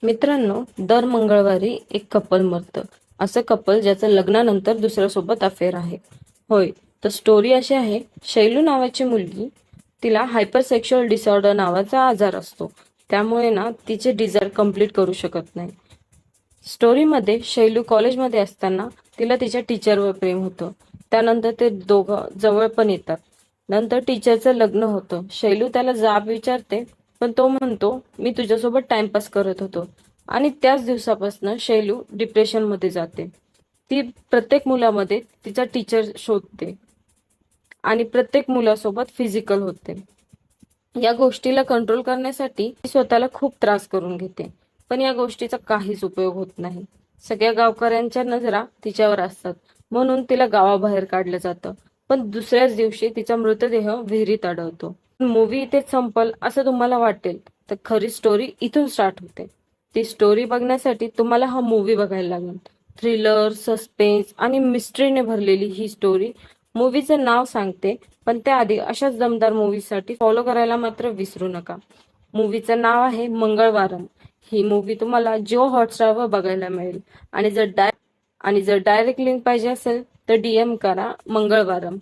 मित्रांनो, दर मंगळवारी एक कपल मरतं. असं कपल ज्याचं लग्नानंतर दुसऱ्यासोबत अफेअर आहे. होय, तर स्टोरी अशी आहे, शैलू नावाची मुलगी, तिला हायपर सेक्शुअल डिसऑर्डर नावाचा आजार असतो. त्यामुळे ना तिचे डिझायर कंप्लीट करू शकत नाही. स्टोरीमध्ये शैलू कॉलेजमध्ये असताना तिला तिच्या टीचरवर प्रेम होतं. त्यानंतर ते दोघं जवळ पण येतात. नंतर टीचरचं लग्न होतं. शैलू त्याला जाब विचारते, पण तो म्हणतो, मी तुझ्यासोबत टाइमपास करत होतो. आणि त्याच दिवसापासून शैलू डिप्रेशनमध्ये जाते. ती प्रत्येक मुलामध्ये तिचा टीचर शोधते आणि प्रत्येक मुलासोबत फिजिकल होते. या गोष्टीला कंट्रोल करण्यासाठी ती स्वतःला खूप त्रास करून घेते, पण या गोष्टीचा काहीच उपयोग होत नाही. सगळ्या गावकऱ्यांच्या नजरा तिच्यावर असतात, म्हणून तिला गावाबाहेर काढलं जातं. पण दुसऱ्याच दिवशी तिचा मृतदेह विहिरीत आढळतो. मूवी इथेच संपल असं तुम्हाला वाटेल, तर खरी स्टोरी इथून स्टार्ट होते. ती स्टोरी बघण्यासाठी तुम्हाला हा मूवी बघायला लागेल. थ्रिलर, सस्पेन्स आणि मिस्ट्रीने भरलेली ही स्टोरी. मूवीचं नाव सांगते, पण त्याआधी अशाच दमदार मूवीसाठी फॉलो करायला मात्र विसरू नका. मूवीचं नाव आहे मंगळवारम. ही मूवी तुम्हाला जिओ हॉटस्टारवर बघायला मिळेल. आणि जर डायरेक्ट लिंक पाहिजे असेल तर DM करा मंगळवारम.